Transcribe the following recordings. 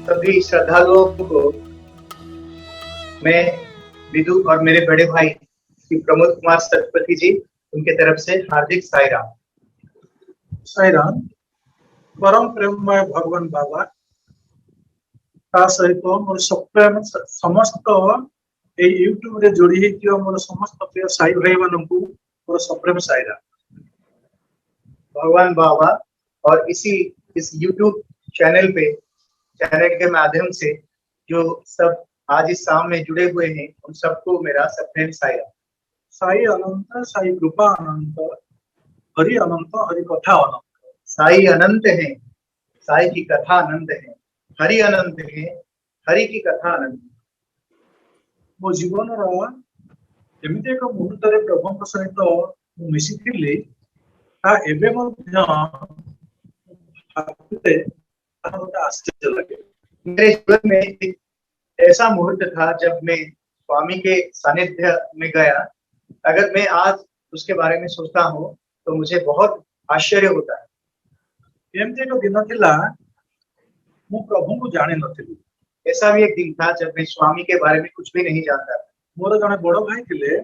सभी श्रद्धालुओं को मैं विदु और मेरे बड़े भाई श्री प्रमोद कुमार सतपति जी उनके तरफ से हार्दिक साईराम। साईराम। परम प्रेममय भगवान बाबा ता सहित मोर सप्रेम समस्त यूट्यूब रे जोड़ी है मोर समस्त प्रिय साई भाई मानू मोर सप्रेम साईराम। भगवान बाबा और इस यूट्यूब चैनल के माध्यम से जो सब आज इस शाम में जुड़े हुए हैं उन सबको मेरा सप्रेम साईराम। साई अनंत, साई कृपा अनंत, हरि अनंत, हरि कथा अनंत। साई अनंत है, साई की कथा अनंत है, हरि अनंत है, हरि की कथा अनंत। मो जीवन एमती एक मुहूर्त प्रभु सहित मिशिली आश्चर्य लगे। मेरे जीवन में एक ऐसा मुहूर्त था जब मैं स्वामी के सानिध्य में गया। अगर मैं आज उसके बारे में सोचता हूँ तो मुझे बहुत आश्चर्य होता है। एमती एक दिन थिला मु प्रभु को जाने नथिली। ऐसा भी एक दिन था जब मैं स्वामी के बारे में कुछ भी नहीं जानता था। मोर जने बड़ भाई थिले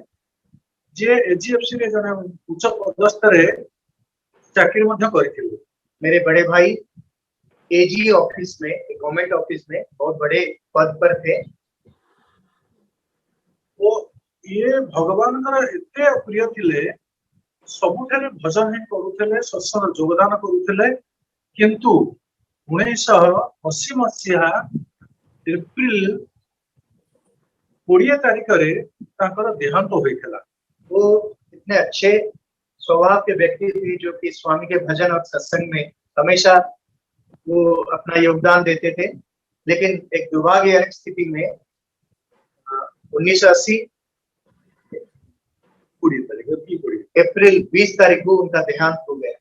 जे एजीएफसी रे जने उच्च पदस्थ रे चाकरी मध्य करथिले। मेरे बड़े भाई एजी ऑफिस में, गवर्नमेंट ऑफिस में बहुत बड़े पद पर थे। वो ये भगवान का एते प्रिय थिले, सबुठारे भजन ही करुथिले, सत्संग योगदान करुथिले। किंतु 1980 मसीहा एप्रिल 20 तारीख रे ताकर देहांत होइथिला। वो इतने अच्छे स्वभाव के व्यक्ति थे जो कि स्वामी के भजन और सत्संग में हमेशा वो अपना योगदान देते थे। लेकिन एक दुर्भाग्यजनक स्थिति में 1980 अप्रैल 20 तारीख को उनका देहांत हो गया।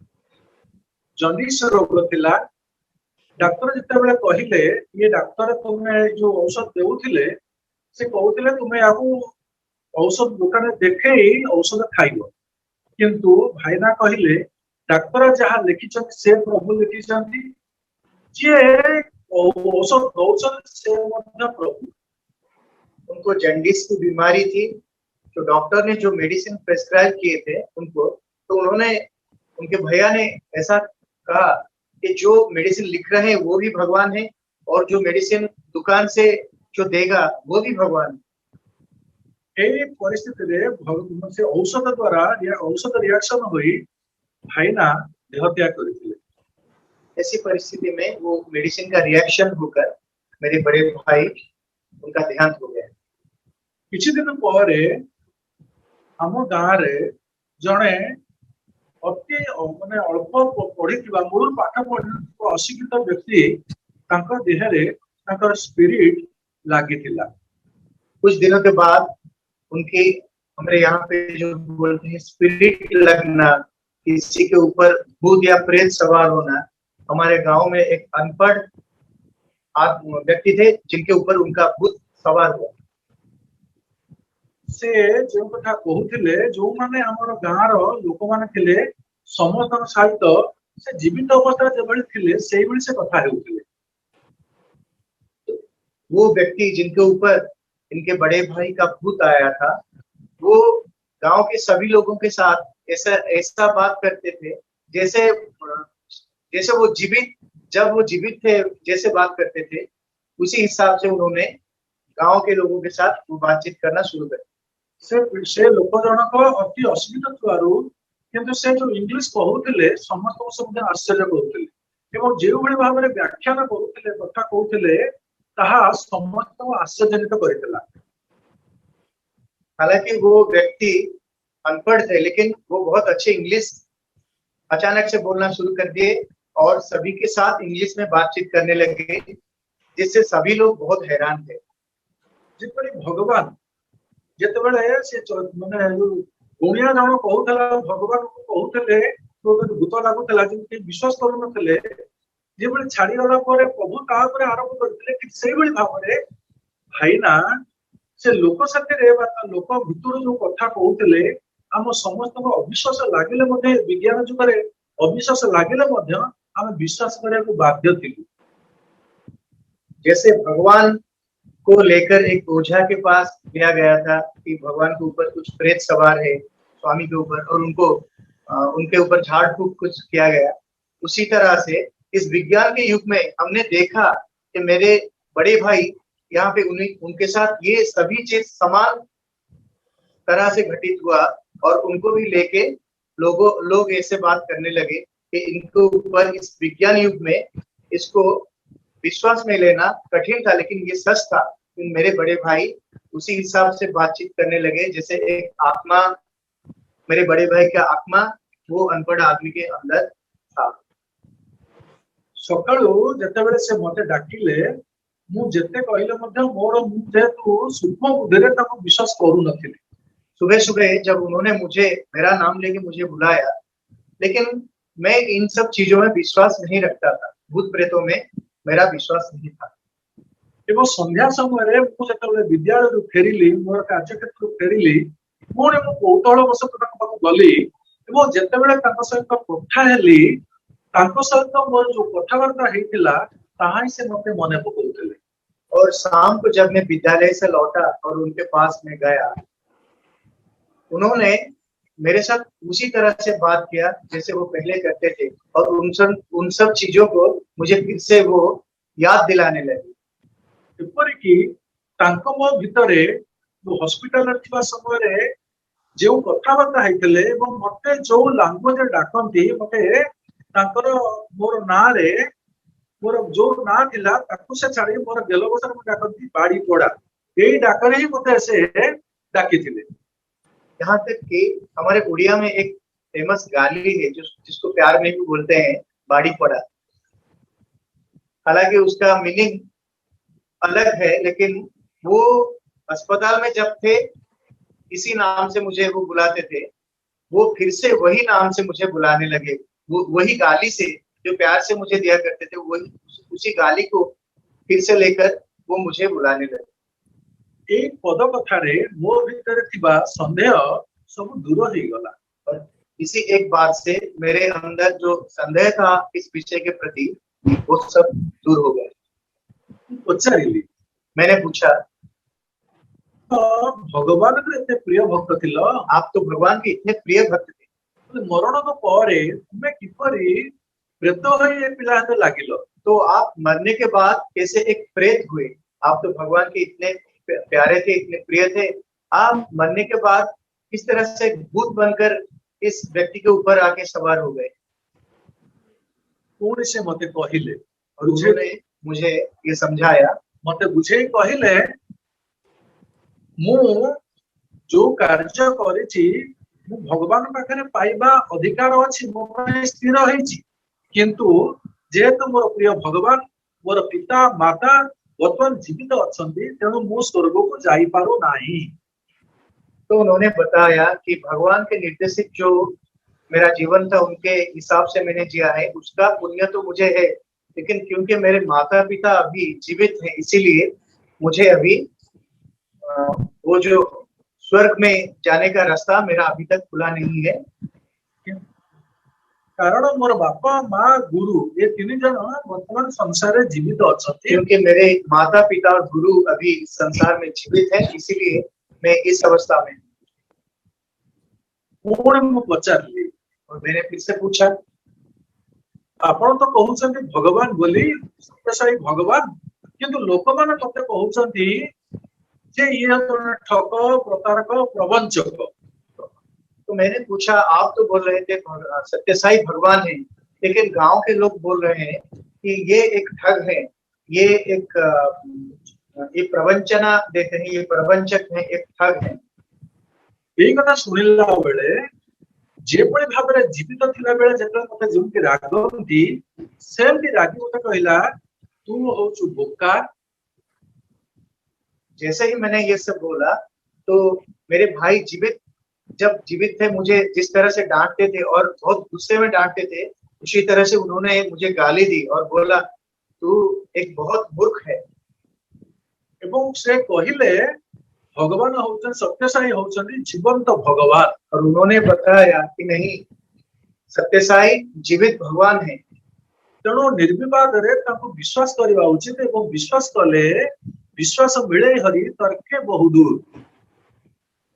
जॉन्डिस रोग थिला। डॉक्टर जिते बेले कहिले ये डॉक्टर तुमे जो औषध देउथिले से कहउथिले तुमे याकू औषध दुकान देखे औषध खाइबो। किंतु भाईना कहिले डॉक्टर जहां लिखिछन से प्रभु लिखिछन जे औषध दौषध से मध्य प्रभु। उनको जॉन्डिस की बीमारी थी, तो डॉक्टर ने जो मेडिसिन प्रेस्क्राइब किए थे उनको, तो उन्होंने, उनके भैया ने ऐसा कहा कि जो मेडिसिन लिख रहे हैं वो भी भगवान है और जो मेडिसिन दुकान से जो देगा वो भी भगवान है। ए परिस्थिति रे भगवान से औषध द्वारा या औषध रिएक्शन होई भाईना देह त्याग करथिले। ऐसी परिस्थिति में वो मेडिसिन का रिएक्शन होकर मेरे बड़े भाई उनका देहांत हो गया। किछि दिन परे हम गाँव रे जणे अति माने अल्प पढ़ी मूल पाठ पढ़ी अशिक्षित व्यक्ति तांकर देह रे तांकर स्पिरिट लागी थिला। कुछ दिनों के बाद उनकी, हमारे यहाँ पे जो बोलते हैं स्पिरिट लगना, किसी के ऊपर भूत या प्रेत सवार होना। हमारे गांव में एक अनपढ़ व्यक्ति थे जिनके ऊपर उनका भूत सवार हुआ। से जो कथा कहूथिले, जो माने हमर गाँव रो लोक माने थिले समस्त सहित से जीवित अवस्था जेबळी थिले सेही बळी से कथा हेउथिले। वो व्यक्ति जिनके ऊपर इनके बड़े भाई का भूत आया था, वो गांव के सभी लोगों के साथ ऐसा बात करते थे जैसे वो जब वो जीवित थे जैसे बात करते थे, उसी हिसाब से उन्होंने गांव के लोगों के साथ वो बातचीत करना शुरू कर दिया। से लोक जनक अति अशिक्षित थुआरु किंतु से जो इंग्लिश कहूथिले समस्त सब आश्चर्य करूथिले एवं जे भली भाबरे व्याख्यान करूथिले, कथा कहूथिले, ताहा समस्त आश्चर्यजनित करितला। हालांकि वो व्यक्ति अनपढ़ थे लेकिन वो बहुत अच्छे इंग्लिश अचानक से बोलना शुरू कर दिए और सभी के साथ इंग्लिश में बातचीत करने लगे, जिससे सभी लोग बहुत हैरान थे। जिपरि भगवान जेतेबेले से माने गुणिया जण कहूथला भगवान को कहूथले तो भूत लागुथला जे विश्वास करू नथले, जेबेले छाड़ी गला परे प्रभु ता परे आरंभ करथिले कि सेही बळी भाबरे भाईना से लोक साथे रे बा लोक भितर जो कथा कहूथले हम समस्त अविश्वास लागिले मध्ये विज्ञान जुगरे अविश्वास लागिले मध्ये हम विश्वास करिया को बाध्य थिलु। जैसे भगवान को लेकर एक ओझा के पास लिया गया था कि भगवान के ऊपर कुछ प्रेत सवार है स्वामी के ऊपर, और उनको उनके ऊपर झाड़ फूक कुछ किया गया। उसी तरह से इस विज्ञान के युग में हमने देखा कि मेरे बड़े भाई यहाँ पे उन्हीं उनके साथ ये सभी चीज समान तरह से घटित हुआ, और उनको भी लेके लोग ऐसे बात करने लगे कि इनको ऊपर इस विज्ञान युग में इसको विश्वास में लेना कठिन था, लेकिन ये सच था। मेरे बड़े भाई उसी हिसाब से बातचीत करने लगे जैसे एक आत्मा, मेरे बड़े भाई का आत्मा वो अनपढ़ आदमी के अंदर था। सकाळु जेतेबेले से मते डाकिले मु जेते कहिले मध्य मोर मु जेतु सूक्ष्म बुद्धिरे ताको विश्वास करू नथिले। सुबह सुबह जब उन्होंने मुझे मेरा नाम लेके मुझे बुलाया, लेकिन मैं इन सब चीजों में विश्वास नहीं रखता था, भूत प्रेतों में मेरा विश्वास नहीं था। एवं संध्या समय मु जेतेबेले विद्यालय फेरिली मोर कार्यक्षेत्र फेरिली मोर मु कौतूहलवश ताको गली एवं जेतेबेले ताको सहित कथा हेली ताको सहित मोर जो कथावार्ता हेतिला ताहाई से मते मने पकौतले। और शाम को जब मैं विद्यालय से लौटा और उनके पास में गया, उन्होंने मेरे साथ उसी तरह से बात किया जैसे वो पहले करते थे, और उन सब चीजों को मुझे फिर से वो याद दिलाने लगे। एपरिकी तांको मो भितरे जो हॉस्पिटल थिबा समय रे जो कथावार्ता हेतिले एवं मते जो लैंग्वेज डाकंती मते तांकर मोर ना रे मोर जो ना थिला ताकु से छाड़ी मोर गेलो बसर में डाकंती बाड़ी पोड़ा एई डाकरे ही मते से डाकी थिले। यहाँ तक कि हमारे उड़िया में एक फेमस गाली है जिसको प्यार में भी बोलते हैं बाड़ी पड़ा। हालांकि उसका मीनिंग अलग है, लेकिन वो अस्पताल में जब थे इसी नाम से मुझे वो बुलाते थे, वो फिर से वही नाम से मुझे बुलाने लगे। वो वही गाली से जो प्यार से मुझे दिया करते थे, वही उसी गाली को फिर से लेकर वो मुझे बुलाने लगे। एक पद कथारे मो भितर थिबा संदेह सब दूर हो गला, और इसी एक बात से मेरे अंदर जो संदेह था इस विषय के प्रति वो सब दूर हो गया। पचारिली मैंने पूछा, भगवान के इतने प्रिय भक्त थिलो, आप तो भगवान के इतने प्रिय भक्त थे, मरण तो परे तुमे किपरि प्रेत होई ए पिला हाथ लागिलो, तो आप मरने के बाद कैसे एक प्रेत हुए? आप तो भगवान के इतने प्यारे थे, इतने प्रिय थे, आप मरने के बाद किस तरह से भूत बनकर इस व्यक्ति के ऊपर आके सवार हो गए? पुणी से मते कहिले और उन्होंने मुझे ये समझाया, मते बुझे कहिले मु जो कार्य करिछि मु भगवान पाखरे पाइबा अधिकार अछि, मो पे स्थिर होइछि, किंतु जेहेतु मोर प्रिय भगवान मोर पिता माता वर्तमान जीवित अछंती तेणु मु स्वर्ग को जाई पारो नाही। तो उन्होंने बताया कि भगवान के निर्देशित जो मेरा जीवन था उनके हिसाब से मैंने जिया है, उसका पुण्य तो मुझे है, लेकिन क्योंकि मेरे माता पिता अभी जीवित हैं, इसीलिए मुझे अभी वो जो स्वर्ग में जाने का रास्ता मेरा अभी तक खुला नहीं है। कारण मोर बापा माँ गुरु ये तीन जन वर्तमान संसार में जीवित अछंती, क्योंकि मेरे माता पिता और गुरु अभी संसार में जीवित हैं, इसीलिए मैं इस अवस्था में। पचारि और मैंने फिर से पूछा, आपण तो कहउछन्ती भगवान बोली सत्यसाई भगवान, किंतु लोक माने कते कहउछन्ती जे ये तो ठक प्रतारक प्रवंचक। तो मैंने पूछा, आप तो बोल रहे थे सत्यसाई भगवान है, लेकिन गांव के लोग बोल रहे हैं कि ये एक ठग है, ये एक ये प्रवंचना देते हैं, ये प्रवंचक है, एक ठग है। एई कथा सुनिला बेले जेपरि भाबरे जीवित थिला बेले जेतले मते जेमति रागंती सेमति रागी मते कहिला तू होछु बोका। जैसे ही मैंने ये सब बोला तो मेरे भाई जब जीवित थे मुझे जिस तरह से डांटते थे और बहुत गुस्से में डांटते थे, उसी तरह से उन्होंने मुझे गाली दी और बोला तू एक बहुत मूर्ख है। एवं से कहिले भगवान होचन सत्यसाई होचन जीवंत भगवान, और उन्होंने बताया कि नहीं, सत्यसाई जीवित भगवान है। तेणु निर्विवाद रे ताको विश्वास करबा उचित एवं विश्वास कले विश्वास मिले हरि तर्के बहुदूर।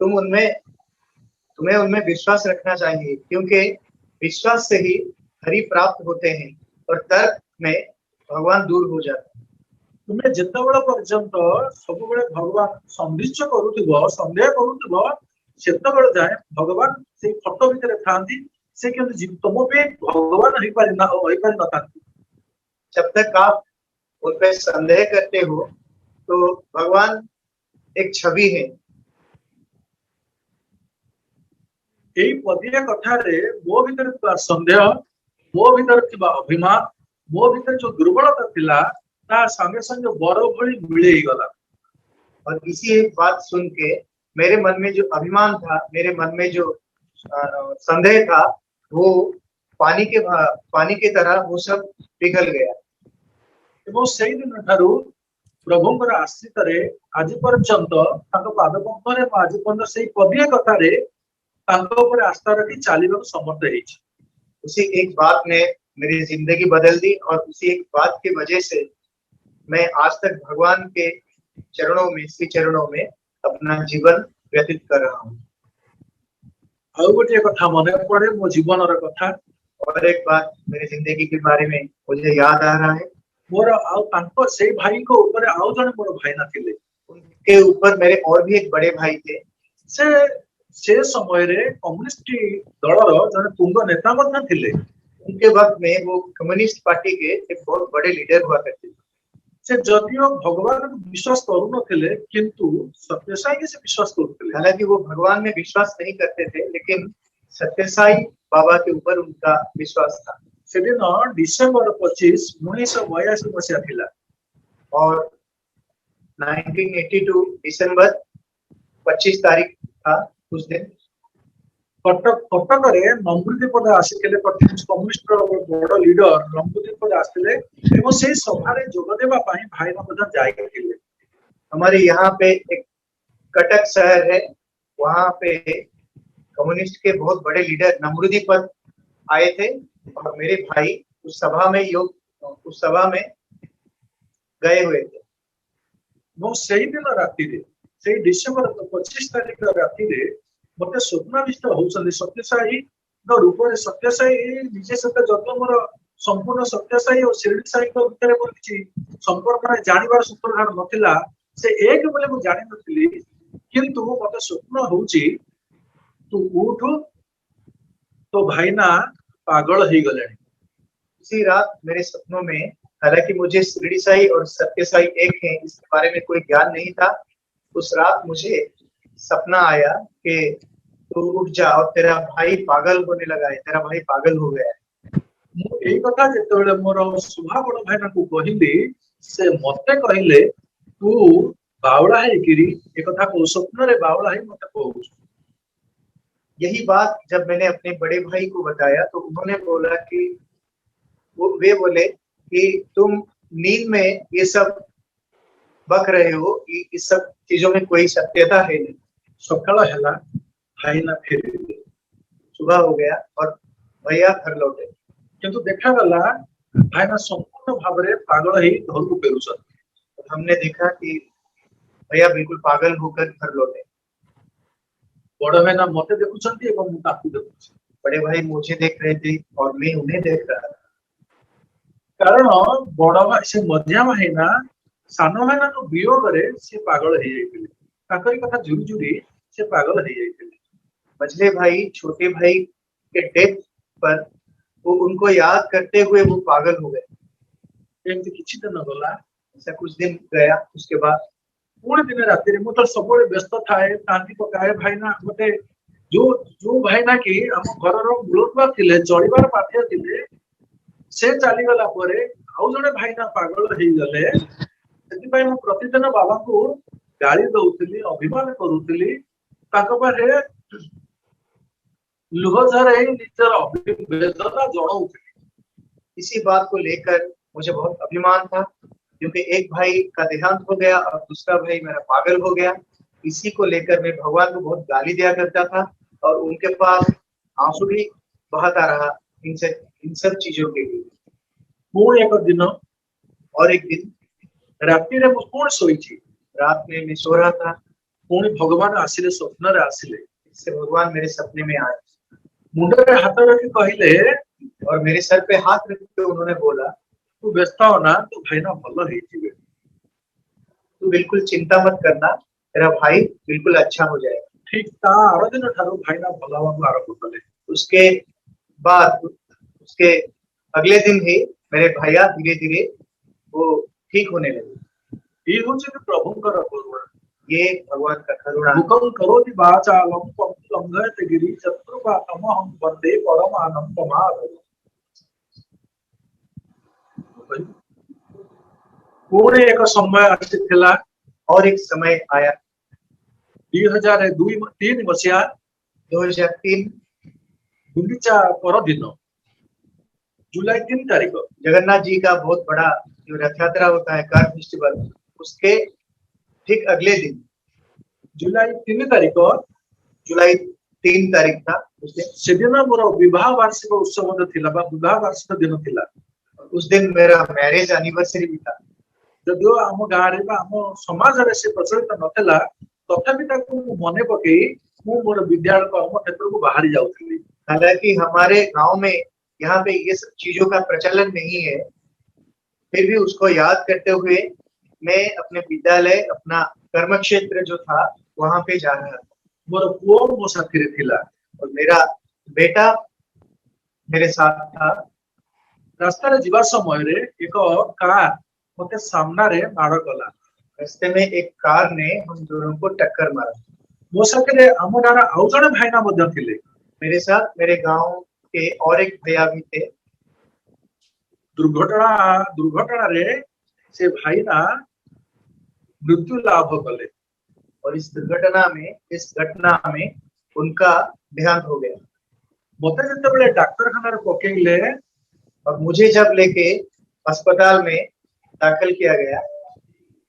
तुम्हें उनमें विश्वास रखना चाहिए, क्योंकि विश्वास से ही हरि प्राप्त होते हैं और तर्क में भगवान दूर हो जाते हैं। तुम्हें जिते बड़े पर्यंत सब बड़े भगवान संदेह करुथिबो सेते बड़े जाए भगवान से फटो भितर थांती से किंतु तुम भी भगवान हो पारि न। जब तक आप उन पे संदेह करते हो तो भगवान एक छवि है। यही पदिया कथारे मो भीतर संदेह, मो भीतर अभिमान, मो भीतर जो दुर्बलता थिला ता संगे संगे बर भली मिले ही गला। और इसी एक बात सुन के मेरे मन में जो अभिमान था, मेरे मन में जो संदेह था, वो पानी के तरह वो सब पिघल गया। एवं से दिन ठारू प्रभुंकर आश्रित रे आज पर्यंत ताको पाद पंखरे आज पर्यंत से पदिया कथारे ताको ऊपर आस्था रखी चालीबाक समर्थ हेछि। उसी एक बात ने मेरी जिंदगी बदल दी और उसी एक बात की वजह से मैं आज तक भगवान के चरणों में, श्री चरणों में अपना जीवन व्यतीत कर रहा हूँ। आउ गोटे कथा मन पड़े मो जीवन कथा। और एक बात मेरी जिंदगी के बारे में मुझे याद आ रहा है। मोर आउ से भाई को ऊपर आउ जने मोर भाई ना थिले, उनके ऊपर मेरे और भी एक बड़े भाई थे। से समय रे कम्युनिस्ट दलर जने पुंग नेता मध्य थिले। उनके वक्त में वो कम्युनिस्ट पार्टी के एक बहुत बड़े लीडर हुआ करते थे। से जदियो भगवान को विश्वास करू नथिले किंतु सत्यसाई के से विश्वास करते। हालांकि वो भगवान में विश्वास नहीं करते थे, लेकिन सत्यसाई बाबा के ऊपर उनका विश्वास था। से दिन डिसेंबर 25 1982 मसीहा थिला और 1982 दिसंबर 25 तारीख था उस दिन। कटक रे नम्रदीपद आसिले कम्युनिस्ट बड़ लीडर नम्रदीपद आसिले एवं से सभा रे जोग देबा पई भाई मदन जाइथिले। हमारे यहाँ पे एक कटक शहर है, वहाँ पे कम्युनिस्ट के बहुत बड़े लीडर नम्रदीपद आए थे और मेरे भाई उस सभा में गए हुए थे। वो सही दिन राति रे से डिसेंबर 25 तारीख राति रे मते स्वप्नाविष्ट होउछले सत्यसाई रूप रे। सत्यसाई निजे सत्य जत मोर संपूर्ण सत्यसाई और शिरडी साई को भितर मोर किछि संपर्क में जानिबार सूत्रधार नथिला। से एक बोले मु जानि नथिली, किंतु मते स्वप्न होउछि तू उठ तो भाई ना पागल हो गले। उसी रात मेरे सपनों में, हालांकि मुझे शिरडी साई और सत्य साई एक है इसके बारे में कोई ज्ञान नहीं था, उस रात मुझे सपना आया कि तू उठ जा और तेरा भाई पागल होने लगा है, तेरा भाई पागल हो गया है। यही कथा जेतेबेले मोर सुभा बड़ भाई ना को कहिली से मते कहिले तू बावळा है किरी ए कथा को स्वप्न रे बावळा है मते कहू। यही बात जब मैंने अपने बड़े भाई को बताया तो उन्होंने बोला कि वे बोले कि तुम नींद में ये सब बक रहे हो, इस सब चीजों में कोई सत्यता है नहीं। सकाळ हैला भाई ना फिर सुबह हो गया और भैया घर लौटे, किंतु देखा गला भाई ना संपूर्ण भाव रे पागल ही घर को फेरुछन। हमने देखा कि भैया बिल्कुल पागल होकर घर लौटे। बड़ भाई ना मते देखुछंती एवं मु ताकू देखुछि। बड़े भाई मुझे देख रहे थे और मैं उन्हें देख रहा था। कारण बड़ भाई से मध्या भाई ना सानो भाई ना वियोग रे से पागल हो जाइतिले। ताकरी कथा जुरी जुरी से पागल हो जाइतिले। मझले भाई छोटे भाई के डेथ पर वो उनको याद करते हुए वो पागल हो गए। एमती किछि दिन गला, ऐसा कुछ दिन गया, उसके बाद पूरे दिन राति रे मु तो सबले व्यस्त थाए तांती पकाए भाई ना मते जो भाई ना कि हम घर रो मूलत्वा थिले चलिबार पाथे थिले से चली गला परे आउ जने भाई ना पागल हो गले। सेति भाई मु प्रतिदिन बाबा को गाली दउतली, अभिमान करूतली, ताको पारे लुहझर है निजर अभिवेदना जणाउतली। इसी बात को लेकर मुझे बहुत अभिमान था, क्योंकि एक भाई का देहांत हो गया और दूसरा भाई मेरा पागल हो गया। इसी को लेकर मैं भगवान को बहुत गाली दिया करता था और उनके पास आंसू भी बहाता रहा इन सब चीजों के लिए। पुणी एक दिन और एक दिन राति रे पुणी शोची रात में मैं सो रहा था, पुणी भगवान आसिले स्वप्न रे आसिले इससे भगवान मेरे सपने में आए मुंडे हाथ रखी कहले और मेरे सर पे हाथ रख के उन्होंने बोला, तू व्यस्त हो ना तो भाई ना भल हो तू बिल्कुल चिंता मत करना, तेरा भाई बिल्कुल अच्छा हो जाएगा। ठीक तार दिन ठारू भाई ना भल हवा आरंभ कले उसके बाद उसके अगले दिन ही मेरे भैया धीरे धीरे वो ठीक होने लगे। ये होचे प्रभुंकर करुणा ये भगवान का करुणा। मुखं करोति वाचालं लंघयते गिरि चतुर्बातमहं वन्दे परमानन्दमाधवम्। पुणे एक समय आसीथिला और एक समय आया 2002-3 मसीहा 2003 गुंडीचा पर दिन जुलाई 3 तारीख जगन्नाथ जी का बहुत बड़ा जो रथ यात्रा होता है कार फेस्टिवल, उसके ठीक अगले दिन जुलाई 3 तारीख जुलाई 3 तारीख था उस दिन। से दिन मोर विवाह वार्षिक उत्सव थिला बा विवाह वार्षिक दिन थिला। उस दिन मेरा मैरिज एनिवर्सरी भी था। जदियो आम गाँव रे आम समाज रे से प्रचलित नथिला तथापि ताकू मने पकई मु मोर विद्यालय कर्म क्षेत्र को बाहरी जाउथली। हालांकि हमारे गांव में यहाँ पे ये सब चीजों का प्रचलन नहीं है, फिर भी उसको याद करते हुए मैं अपने विद्यालय अपना कर्म क्षेत्र जो था वहां पे जा रहा था। मोर पुओ मो साथी रे थिला और मेरा बेटा मेरे साथ था। रास्ता रे जीवा समय रे एक कार मते सामना रे माड़ गला। रास्ते में एक कार ने हम दोनों को टक्कर मारा। मो साथी रे आम गाँव आउ जणे भाईना मध्य थिले। मेरे साथ मेरे गांव के और एक भैया भी थे। दुर्घटना रे से भाईना मृत्यु लाभ कले और इस घटना में उनका देहांत हो गया। मते जते डाक्टर खाना रे पकेइले और मुझे जब लेके अस्पताल में दाखिल किया गया,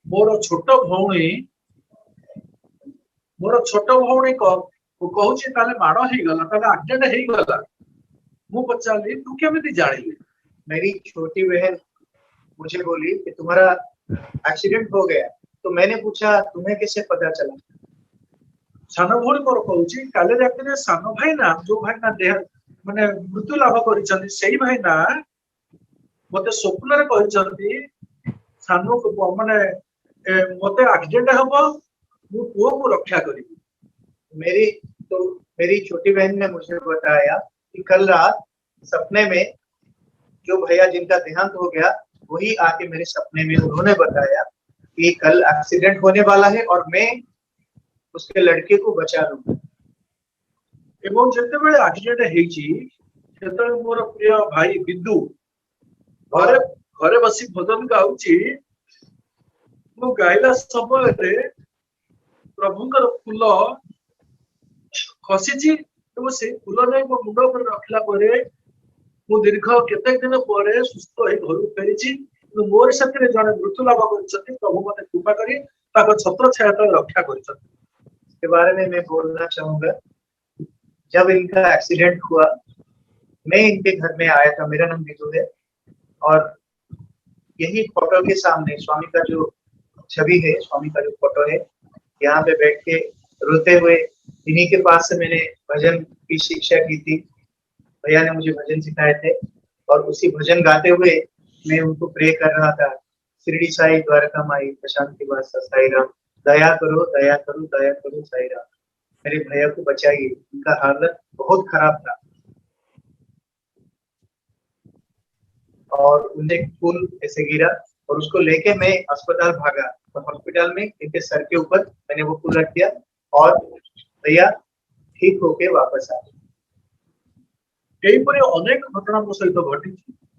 मोर छोट भौणी कहूची ताले माड़ ही गला ताले एक्सीडेंट ही गला। मु पचाली तू केमिति जानिले? मेरी छोटी बहन मुझे बोली कि तुम्हारा एक्सीडेंट हो गया। तो मैंने पूछा तुम्हें कैसे पता चला? सान भौणी मोर कहूची काले राति रे सान भाईना जो भाईना देह माने मृत्यु लाभ करिसथि सेही भाईना मते स्वप्न रे कहिसथि सानो को माने मते एक्सीडेंट हबो मु पुओ को रक्षा करिबी। मेरी छोटी बहन ने मुझे बताया कि कल रात सपने में जो भैया जिनका देहांत हो गया वही आके मेरे सपने में उन्होंने बताया कि कल एक्सीडेंट होने वाला है और मैं उसके लड़के को बचा लूंगा। एवं जते बेले एक्सीडेंट हेची सेते मोर प्रिय भाई बिद्दू घरे घरे बसी भजन गाउची। मु गाइला समय रे प्रभुंकर फूल खसीची तो से फूल नै मो मुंड पर रखला परे मु दीर्घ केते दिन परे सुस्थ होई घर फेरिची। मोर साथी रे जने मृत्यु लाभ करछथि प्रभु मते कृपा करी ताको छत्र छाया तले रक्षा करछथि। इसके बारे में मैं बोलना चाहूंगा। जब इनका एक्सीडेंट हुआ मैं इनके घर में आया था। मेरा नाम बिदू है और यही फोटो के सामने स्वामी का जो छवि है, स्वामी का जो फोटो है, यहाँ पे बैठ के रोते हुए इन्हीं के पास से मैंने भजन की शिक्षा की थी। भैया ने मुझे भजन सिखाए थे और उसी भजन गाते हुए मैं उनको प्रे कर रहा था। शिरडी साई द्वारका माई प्रशांति वासा साई राम, दया करो दया करो दया करो साई राम, मेरे भैया को बचाइए, उनका हालत बहुत खराब था। और उन्हें फूल ऐसे गिरा और उसको लेके मैं अस्पताल भागा। तो हॉस्पिटल में इनके सर के ऊपर मैंने वो फूल रख दिया और भैया ठीक होके वापस आ गए। एहीपरि अनेक घटना मो सहित घटी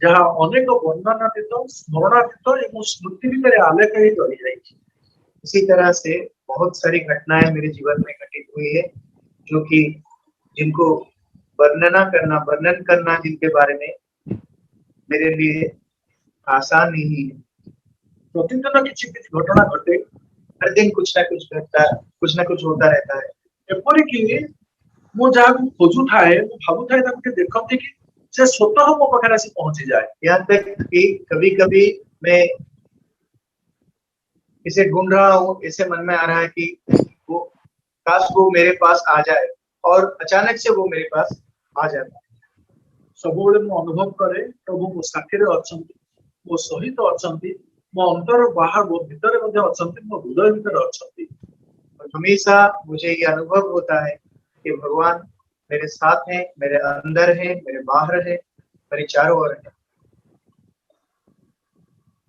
जहाँ अनेक वर्णनातीत स्मरणातीत एवं स्मृति भितर आलेख ही रही जाइए। इसी तरह से बहुत सारी घटनाएं मेरे जीवन में घटित हुई है जो कि जिनको वर्णन करना जिनके बारे में मेरे लिए आसान नहीं है। प्रतिदिन किसी घटना घटे, हर दिन कुछ ना कुछ होता रहता है। एपरिक मु जहाँ खोजु थाए भावु थाए देखती कि से स्वतः मो पाखे आसी पहुंची जाए। यहाँ तक कि कभी कभी मैं इसे ढूंढ रहा हूँ, ऐसे मन में आ रहा है कि वो काश वो मेरे पास आ जाए, और अचानक से वो मेरे पास आ जाता है। सबुबले मो अनुभव करे प्रभु मो साथी रे अछंती, मो सहित अछंती, मो अंतर बाहर मो भीतर मध्ये अछंती, मो हृदय भीतर अछंती। और हमेशा मुझे ये अनुभव होता है कि भगवान मेरे साथ हैं, मेरे अंदर है, मेरे बाहर है, मेरे चारों ओर है।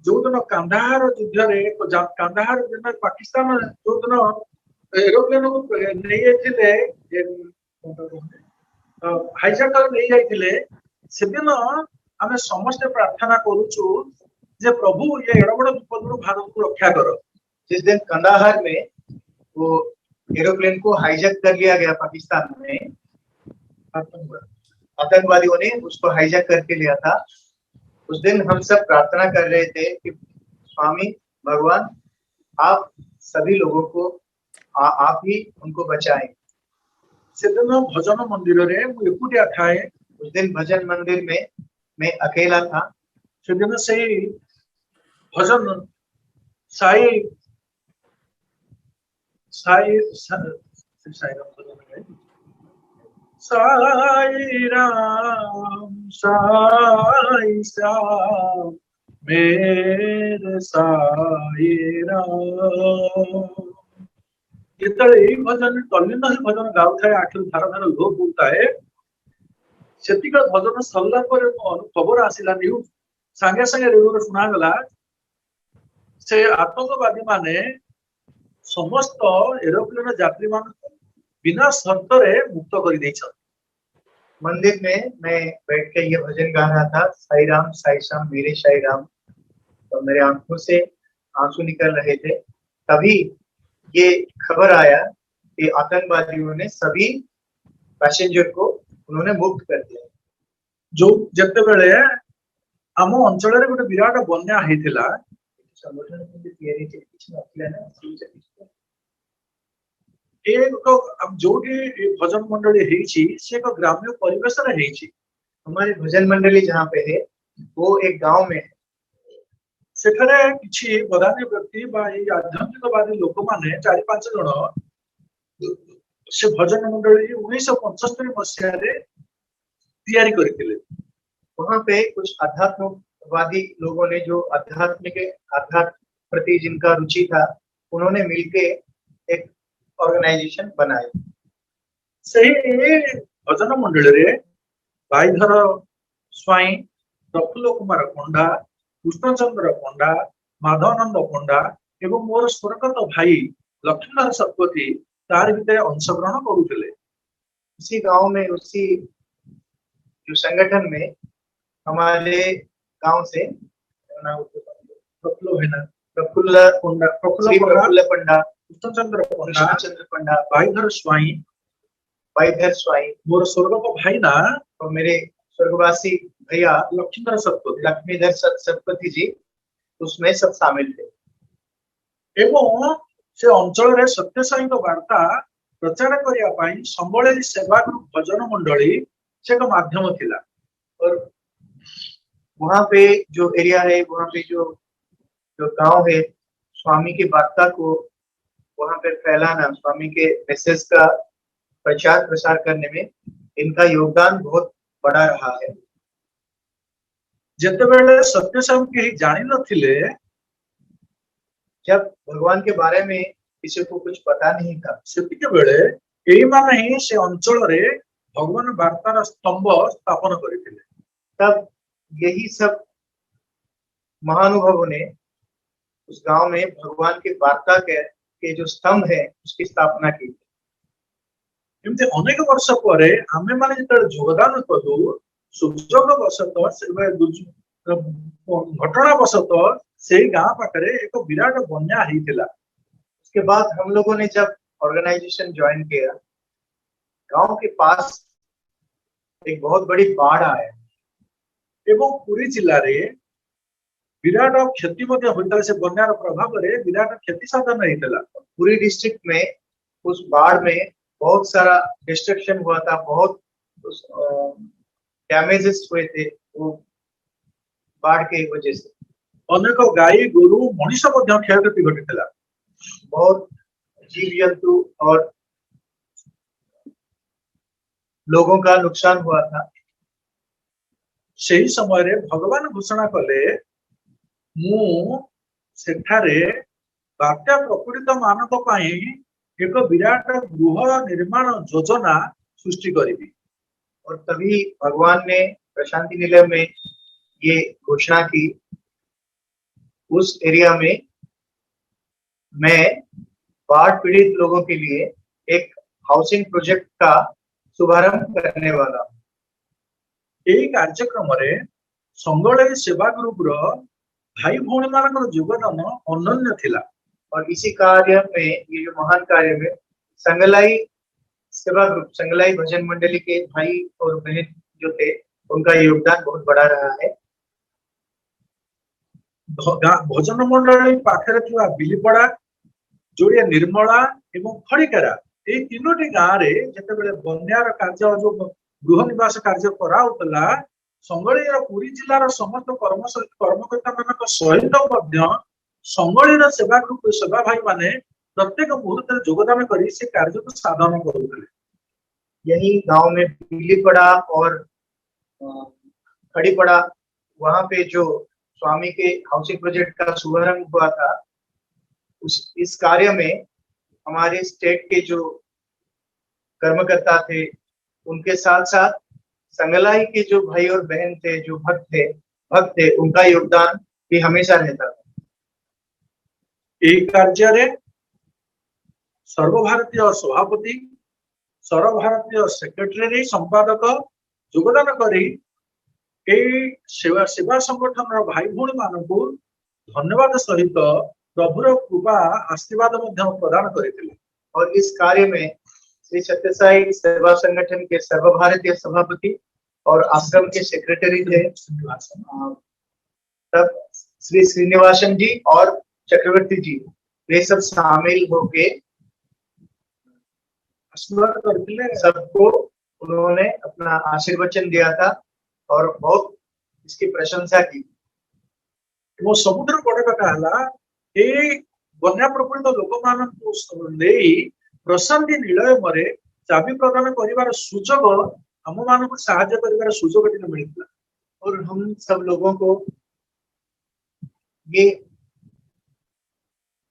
जो दिन कांधार युद्ध रे कांधार दिन पाकिस्तान जो दिन एरोप्लेन को नहीं जाइथिले हाईजैकर नहीं जाइथिले, सेदिन आमे समस्त प्रार्थना करूछु जे प्रभु ये एड़ा बड़ विपद भारत को रक्षा करो। जिस दिन कंदाहार में वो एरोप्लेन को हाईजैक कर लिया गया पाकिस्तान में, आतंकवादियों ने उसको हाईजैक करके लिया था, उस दिन हम सब प्रार्थना कर रहे थे कि स्वामी भगवान आप सभी लोगों को आप ही उनको बचाएं। सेदिन भजन मंदिर रे मु एकुटिया थाए, उस दिन भजन मंदिर में मैं अकेला था। सेदिन से भजन साई साई साई राम साई श्याम मेरे साई राम। ये भजन टलिन भजन गाऊ थाए, आखिर धार धार लोभ बोलताए, सेतिक भजन सरला पर खबर आसिला न्यूज सांगे सांगे रेडियो सुना गला से आतंकवादी माने समस्त एरोप्लेन यात्री मान बिना शर्त रे मुक्त कर देछन। मंदिर में मैं बैठ के ये भजन गा रहा था, साई राम साई श्याम मेरे साई राम, तो मेरे आंखों से आंसू निकल रहे थे। तभी ये खबर आया कि आतंकवादियों ने सभी पैसेंजर को उन्होंने मुक्त कर दिया। जो जत्ते बेले आम अंचल रे गोटे विराट बन्या हेतिला, संगठन के तैयारी के किछ नथिला ना जोटी भजन मंडली हेछि से एक ग्राम्य परिवेश रे हेछि। हमारी भजन मंडली जहाँ पे है वो एक गांव में है। सेठरे किछि बदानी व्यक्ति बा ए आध्यात्मिकवादी लोक माने 4-5 जण से भजन मंडली 1975 मसीहा रे तैयारी करथिले। वहां पे कुछ आध्यात्मिकवादी लोगों ने, जो आध्यात्म प्रति जिनका रुचि था, उन्होंने मिलके एक ऑर्गेनाइजेशन बनाई। सही भजन मंडली रे भाईधर स्वाई, प्रफुल्ल कुमार पंडा, कृष्णचंद्र पंडा, माधवानंद पंडा एवं मोर स्वर्गत भाई लक्ष्मीधर शतपथी तार भीतर अंशग्रहण करुले। उसी गांव में, उसी जो संगठन में हमारे गांव से प्रफुल्ल पंडा, कृष्णचंद्र पंडा, भाईधर स्वाई मोर स्वर्गत भाई ना, और मेरे स्वर्गवासी भैया लक्ष्मीधर शतपथी जी उसमें सब शामिल थे। एवं से अंचल रे सत्य साई वार्ता प्रचार करिया पाई संबलेरी सेवा ग्रुप भजन मंडली से एक माध्यम थिला। और वहां पे जो एरिया है, वहां पे जो गांव है, स्वामी की वार्ता को वहां पे फैलाना, स्वामी के मैसेज का प्रचार प्रसार करने में इनका योगदान बहुत बड़ा रहा है। जिते बेले सत्य साई के जानी नथिले, जब भगवान के बारे में किसी को कुछ पता नहीं था, सेतिके बेले एई माने ही से अंचल रे भगवान वार्तार स्तंभ स्थापन करथिले। तब यही सब महानुभवों ने उस गांव में भगवान की वार्ता के जो स्तंभ है उसकी स्थापना की। एमते अनेक वर्ष पर आमे माने जतले योगदान करू, सुजोग वसत घटना वसत से गांव पाखरे एक विराट बन्या हेतिला। उसके बाद हम लोगों ने जब ऑर्गेनाइजेशन ज्वाइन किया, गांव के पास एक बहुत बड़ी बाढ़ आया एवं पुरी जिल्ला रे विराट क्षति मध्ये होइतला। से बन्यार प्रभाव रे विराट क्षति साधन हेतिला। पूरी डिस्ट्रिक्ट में उस बाढ़ में बहुत सारा डिस्ट्रक्शन हुआ था, बहुत डैमेजेस हुए थे वो बाढ़ के वजह से। अनेक गाई गोरु मनीष क्षयक्षति घटी। बहुत जीव जंतु और लोगों का नुकसान हुआ था। सही समय रे भगवान घोषणा कले मु सेठारे बात्या प्रपीड़ित मानक पाई एक विराट गृह निर्माण योजना सृष्टि करी। और तभी भगवान ने प्रशांति निलय में ये घोषणा की, उस एरिया में मैं बाढ़ पीड़ित लोगों के लिए एक हाउसिंग प्रोजेक्ट का शुभारंभ करने वाला हूँ। यही कार्यक्रम रे संगळे सेवा ग्रुप रो भाई भौणी मानकर योगदान अनन्य थिला। और इसी कार्य में, ये जो महान कार्य में, संगलाई सेवा ग्रुप, संगलाई भजन मंडली के भाई और बहन जो थे, उनका योगदान बहुत बड़ा रहा है। भजन मंडली पाखरे थिबा बिलीपड़ा, जोड़िया निर्मला एवं खड़िकेरा ए तीनोटी गाँव रे जेतेबेले बन्यार कार्य जो गृह निवास कार्य कराउतला, संगळीर पुरी जिल्लार समस्त कर्मकर्ता मानक सहित मध्य संगळीर सेवा ग्रुप सेवा भाई माने प्रत्येक मुहूर्त योगदान करी से कार्य को साधन करुले। यही गांव में बिलीपड़ा और खड़ीपड़ा, वहां पे जो स्वामी के हाउसिंग प्रोजेक्ट का शुभारंभ हुआ था, इस कार्य में हमारे स्टेट के जो कर्मकर्ता थे, उनके साथ साथ संगलाई के जो भाई और बहन थे, जो भक्त थे, उनका योगदान भी हमेशा रहता था। एक कार्य रे सर्वभारतीय सभापति, सर्वभारतीय सेक्रेटरी, संपादक योगदान करी सेवा संगठन भाई भौणी मानक धन्यवाद सहित प्रभुर कृपा आशीर्वाद प्रदान करते। और इस कार्य में श्री सत्यसाई सेवा संगठन के सर्वभारतीय सभापति और आश्रम के सेक्रेटरी थे तब श्री श्रीनिवासन जी और चक्रवर्ती जी, वे सब शामिल होके सबको उन्होंने अपना आशीर्वचन दिया था और बहुत इसकी प्रशंसा की। वो समुद्र बड़ कथा है बन्या प्रपीड़ित लोक मान प्रशांति निलय मरे चाबी प्रदान कर सुजोग आम मान साहाय्य कर सुजोग मिलता। और हम सब लोगों को ये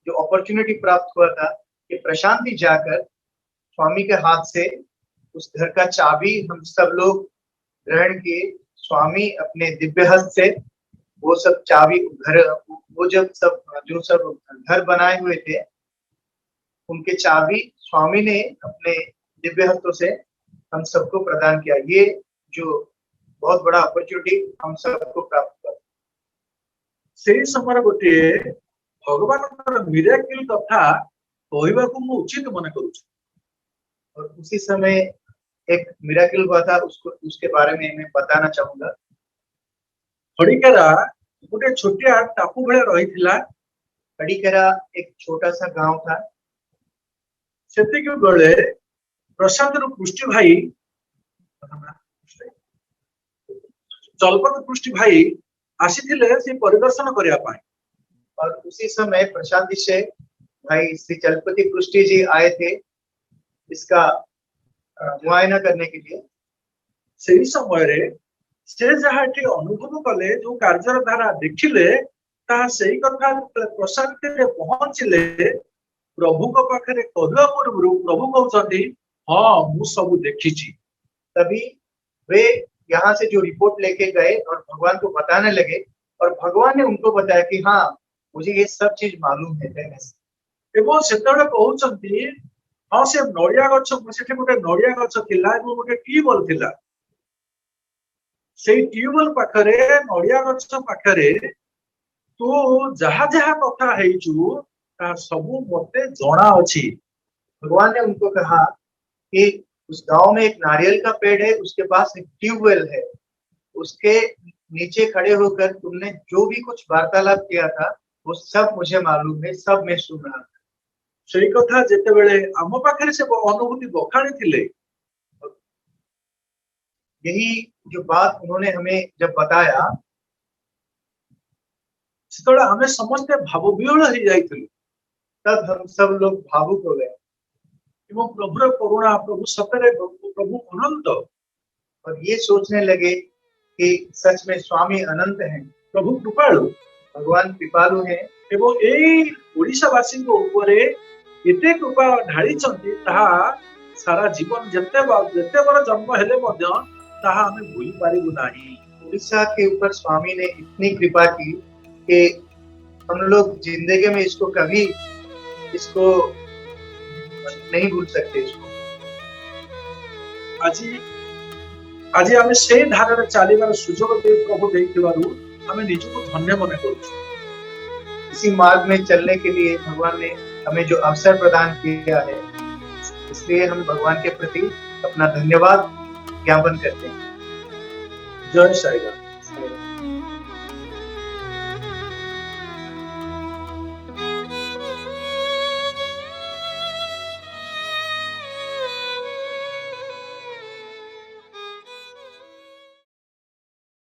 जो अपॉर्चुनिटी प्राप्त हुआ था कि प्रशांति जाकर स्वामी के हाथ से उस घर का चाबी हम सब लोग ग्रहण किए। स्वामी अपने दिव्य हस्त से वो सब चाबी घर, वो जब सब जो सब घर बनाए हुए थे, उनके चाबी स्वामी ने अपने दिव्य हस्तों से हम सबको प्रदान किया। ये जो बहुत बड़ा अपॉर्चुनिटी हम सबको प्राप्त हुआ। से समय गोटे भगवान मिराकिल कथा कहवा को उचित मन करूँ। और उसी समय एक मिराकिल हुआ था, उसके बारे में मैं बताना चाहूंगा। खड़ीकेरा गोटे छोटिया टापू भले रही थिला। खड़ीकेरा एक छोटा सा गांव था। सेतिक बेले प्रशांत पृष्टि भाई चलपत पृष्टि भाई आसीथिले से परिदर्शन करिया पाए। और उसी समय प्रशांति से भाई श्री चलपति पृष्टि जी आए थे इसका मुआयना करने के लिए। सही समय रे से जहाटी अनुभव कले, जो कार्यर धारा देखिले, ता सही कथा प्रशांति रे पहुंचले प्रभु को पाखरे कहला पूर्व प्रभु कहते हाँ मु सब देखी। तभी वे यहाँ से जो रिपोर्ट लेके गए और भगवान को बताने लगे, और भगवान ने उनको बताया कि हाँ मुझे ये सब चीज मालूम है। एवं से कहते हाँ से नड़िया गछ गोटे नड़िया गछ थिला एवं गोटे ट्यूबवेल थिला। से ट्यूबवेल पाखरे नड़िया गछ पाखरे तो जहा जहा कथा हेचु ता सबू मते जणा अछि। भगवान ने उनको कहा कि उस गांव में एक नारियल का पेड़ है, उसके पास एक ट्यूबवेल है, उसके नीचे खड़े होकर तुमने जो भी कुछ वार्तालाप किया था वो सब मुझे मालूम है, सब मैं सुन रहा था। सही कथा जेते बेले आम पाखरे से अनुभूति बखाणी थिले, यही जो बात उन्होंने हमें जब बताया, ସେତେବେଳେ ଆମେ ସମସ୍ତେ ଭାବ ବିହ୍ୱଳ ହେଇଯାଇଥିଲୁ तब हम सब लोग भावुक हो गए ଏବଂ ପ୍ରଭୁର କରୁଣା, ପ୍ରଭୁ ସତରେ ପ୍ରଭୁ ଅନନ୍ତ, और ये सोचने लगे कि सच में स्वामी अनंत हैं, ପ୍ରଭୁ କୃପାଳୁ भगवान कृपालु हैं ଏବଂ ଏଇ ଓଡ଼ିଶାବାସୀଙ୍କ ଉପରେ ଏତେ କୃପା ଢାଳିଛନ୍ତି ତାହା ସାରା ଜୀବନ ଯେତେ ବଡ଼ ଜନ୍ମ ହେଲେ ମଧ୍ୟ ତାହା ଆମେ ଭୁଲି ପାରିବୁ ନାହିଁ। उड़ीसा के ऊपर स्वामी ने इतनी कृपा की कि हम लोग जिंदगी में इसको कभी इसको नहीं भूल सकते इसको। ଆଜି ଆମେ ସେଇ ଧାରାରେ ଚାଲିବାର ସୁଯୋଗ ପ୍ରଭୁ ଦେଇଥିବାରୁ ଆମେ ନିଜକୁ ଧନ୍ୟ ମନେ କରୁଛୁ। इसी मार्ग में चलने के लिए भगवान ने हमें जो अवसर प्रदान किया है, इसलिए हम भगवान के प्रति अपना धन्यवाद ज्ञापन करते हैं। जय साई राम।